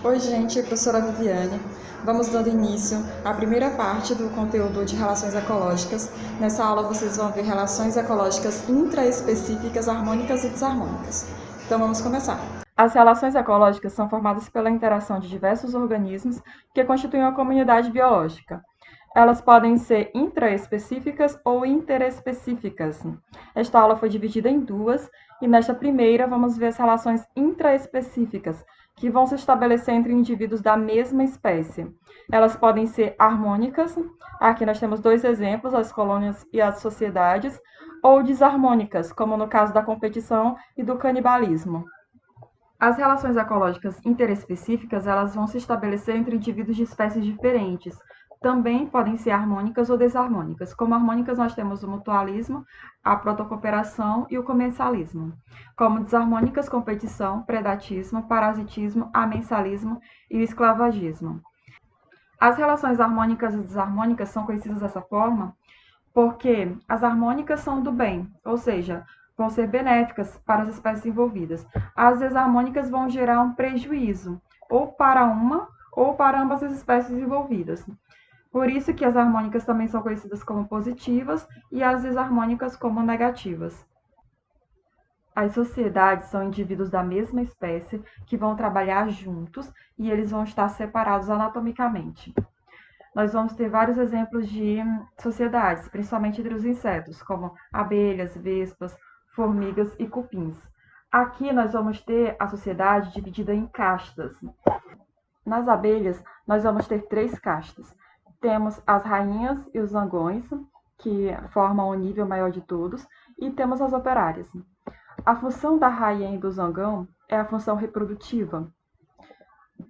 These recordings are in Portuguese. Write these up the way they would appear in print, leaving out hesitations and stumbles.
Oi, gente, professora Viviane. Vamos dando início à primeira parte do conteúdo de relações ecológicas. Nessa aula vocês vão ver relações ecológicas intraespecíficas, harmônicas e desarmônicas. Então vamos começar. As relações ecológicas são formadas pela interação de diversos organismos que constituem uma comunidade biológica. Elas podem ser intraespecíficas ou interespecíficas. Esta aula foi dividida em duas, e nesta primeira vamos ver as relações intraespecíficas, que vão se estabelecer entre indivíduos da mesma espécie. Elas podem ser harmônicas, aqui nós temos dois exemplos, as colônias e as sociedades, ou desarmônicas, como no caso da competição e do canibalismo. As relações ecológicas interespecíficas, elas vão se estabelecer entre indivíduos de espécies diferentes. Também podem ser harmônicas ou desarmônicas. Como harmônicas, nós temos o mutualismo, a protocooperação e o comensalismo. Como desarmônicas, competição, predatismo, parasitismo, amensalismo e o esclavagismo. As relações harmônicas e desarmônicas são conhecidas dessa forma porque as harmônicas são do bem, ou seja, vão ser benéficas para as espécies envolvidas. As desarmônicas vão gerar um prejuízo, ou para uma ou para ambas as espécies envolvidas. Por isso que as harmônicas também são conhecidas como positivas e as desarmônicas como negativas. As sociedades são indivíduos da mesma espécie que vão trabalhar juntos e eles vão estar separados anatomicamente. Nós vamos ter vários exemplos de sociedades, principalmente entre os insetos, como abelhas, vespas, formigas e cupins. Aqui nós vamos ter a sociedade dividida em castas. Nas abelhas, nós vamos ter 3 castas. Temos as rainhas e os zangões, que formam o nível maior de todos, e temos as operárias. A função da rainha e do zangão é a função reprodutiva.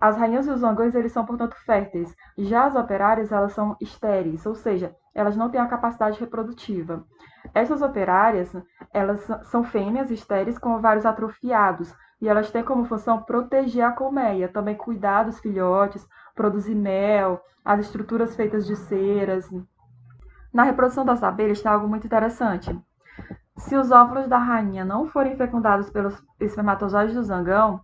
As rainhas e os zangões, eles são, portanto, férteis. Já as operárias, elas são estéreis, ou seja, elas não têm a capacidade reprodutiva. Essas operárias, elas são fêmeas estéreis com ovários atrofiados, e elas têm como função proteger a colmeia, também cuidar dos filhotes, produzir mel, as estruturas feitas de ceras. Na reprodução das abelhas tem algo muito interessante. Se os óvulos da rainha não forem fecundados pelos espermatozoides do zangão,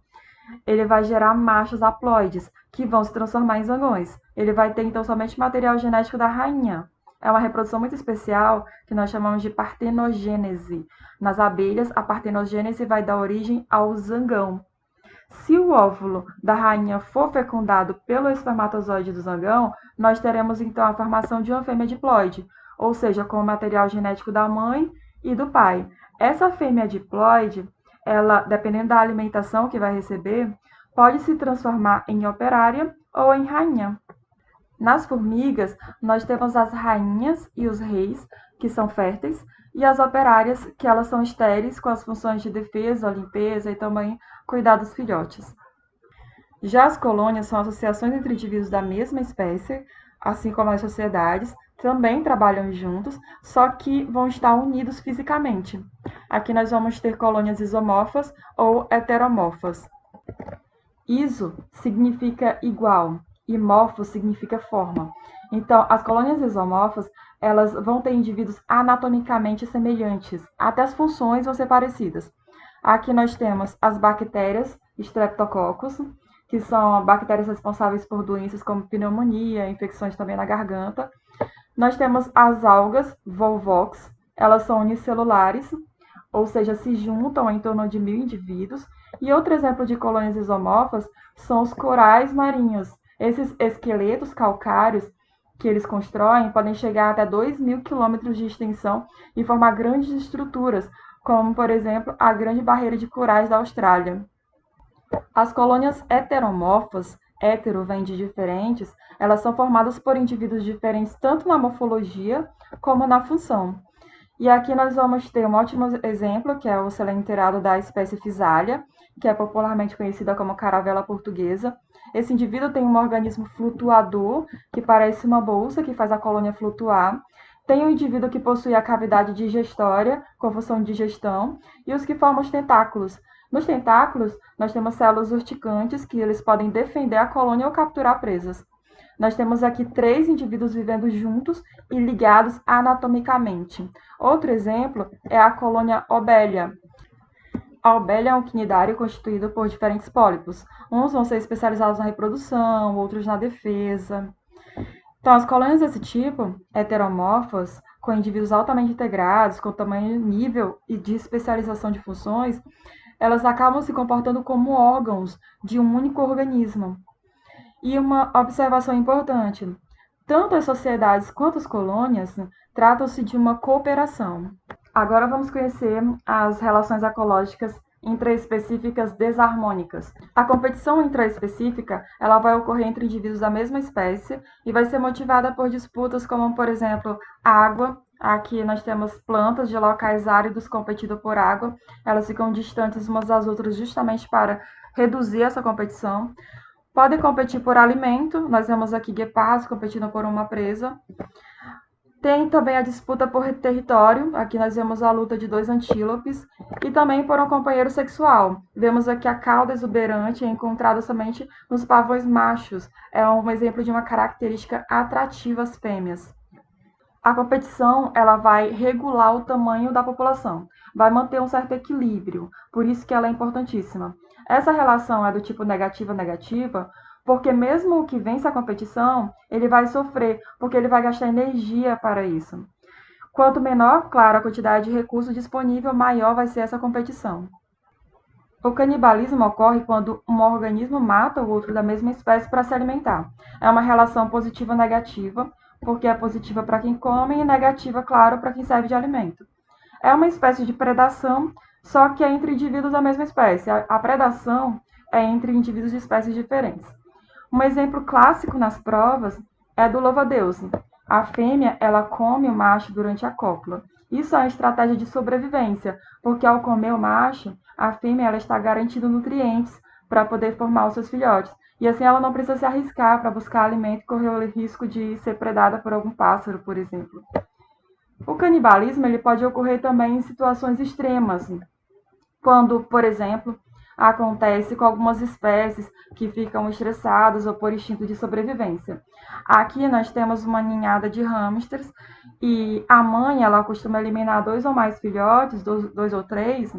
ele vai gerar machos haploides, que vão se transformar em zangões. Ele vai ter, então, somente material genético da rainha. É uma reprodução muito especial, que nós chamamos de partenogênese. Nas abelhas, a partenogênese vai dar origem ao zangão. Se o óvulo da rainha for fecundado pelo espermatozoide do zangão, nós teremos, então, a formação de uma fêmea diploide, ou seja, com o material genético da mãe e do pai. Essa fêmea diploide, ela, dependendo da alimentação que vai receber, pode se transformar em operária ou em rainha. Nas formigas, nós temos as rainhas e os reis, que são férteis, e as operárias, que elas são estéreis, com as funções de defesa, limpeza e também cuidar dos filhotes. Já as colônias são associações entre indivíduos da mesma espécie, assim como as sociedades, também trabalham juntos, só que vão estar unidos fisicamente. Aqui nós vamos ter colônias isomorfas ou heteromorfas. Iso significa igual e morfo significa forma. Então, as colônias isomorfas, elas vão ter indivíduos anatomicamente semelhantes, até as funções vão ser parecidas. Aqui nós temos as bactérias Streptococcus, que são bactérias responsáveis por doenças como pneumonia, infecções também na garganta. Nós temos as algas Volvox, elas são unicelulares, ou seja, se juntam em torno de 1000 indivíduos. E outro exemplo de colônias isomorfas são os corais marinhos. Esses esqueletos calcários que eles constroem podem chegar até 2000 quilômetros de extensão e formar grandes estruturas, como, por exemplo, a Grande Barreira de Corais da Austrália. As colônias heteromorfas, hétero vem de diferentes, elas são formadas por indivíduos diferentes tanto na morfologia como na função. E aqui nós vamos ter um ótimo exemplo, que é o selenterado da espécie Physalia, que é popularmente conhecida como caravela portuguesa. Esse indivíduo tem um organismo flutuador, que parece uma bolsa, que faz a colônia flutuar. Tem um indivíduo que possui a cavidade digestória, com função de digestão, e os que formam os tentáculos. Nos tentáculos, nós temos células urticantes, que eles podem defender a colônia ou capturar presas. Nós temos aqui 3 indivíduos vivendo juntos e ligados anatomicamente. Outro exemplo é a colônia Obelia. A ovelha é um quinidário constituído por diferentes pólipos. Uns vão ser especializados na reprodução, outros na defesa. Então, as colônias desse tipo, heteromorfas, com indivíduos altamente integrados, com tamanho, nível e de especialização de funções, elas acabam se comportando como órgãos de um único organismo. E uma observação importante: tanto as sociedades quanto as colônias tratam-se de uma cooperação. Agora vamos conhecer as relações ecológicas intraespecíficas desarmônicas. A competição intraespecífica ela vai ocorrer entre indivíduos da mesma espécie e vai ser motivada por disputas como, por exemplo, água. Aqui nós temos plantas de locais áridos competindo por água. Elas ficam distantes umas das outras justamente para reduzir essa competição. Podem competir por alimento. Nós vemos aqui guepardos competindo por uma presa. Tem também a disputa por território, aqui nós vemos a luta de dois antílopes, e também por um companheiro sexual. Vemos aqui a cauda exuberante encontrada somente nos pavões machos, é um exemplo de uma característica atrativa às fêmeas. A competição ela vai regular o tamanho da população, vai manter um certo equilíbrio, por isso que ela é importantíssima. Essa relação é do tipo negativa-negativa, porque mesmo o que vence a competição, ele vai sofrer, porque ele vai gastar energia para isso. Quanto menor, claro, a quantidade de recurso disponível, maior vai ser essa competição. O canibalismo ocorre quando um organismo mata o outro da mesma espécie para se alimentar. É uma relação positiva-negativa, porque é positiva para quem come e negativa, claro, para quem serve de alimento. É uma espécie de predação, só que é entre indivíduos da mesma espécie. A predação é entre indivíduos de espécies diferentes. Um exemplo clássico nas provas é do louva-a-Deus. A fêmea ela come o macho durante a cópula. Isso é uma estratégia de sobrevivência, porque ao comer o macho, a fêmea ela está garantindo nutrientes para poder formar os seus filhotes. E assim ela não precisa se arriscar para buscar alimento e correr o risco de ser predada por algum pássaro, por exemplo. O canibalismo ele pode ocorrer também em situações extremas, quando, por exemplo, acontece com algumas espécies que ficam estressadas ou por instinto de sobrevivência. Aqui nós temos uma ninhada de hamsters e a mãe ela costuma eliminar dois ou mais filhotes, dois ou três,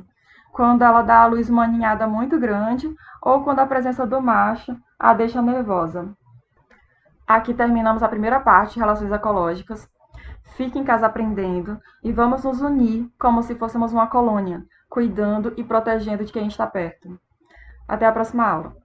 quando ela dá à luz uma ninhada muito grande ou quando a presença do macho a deixa nervosa. Aqui terminamos a primeira parte, relações ecológicas. Fique em casa aprendendo e vamos nos unir como se fôssemos uma colônia, cuidando e protegendo de quem está perto. Até a próxima aula.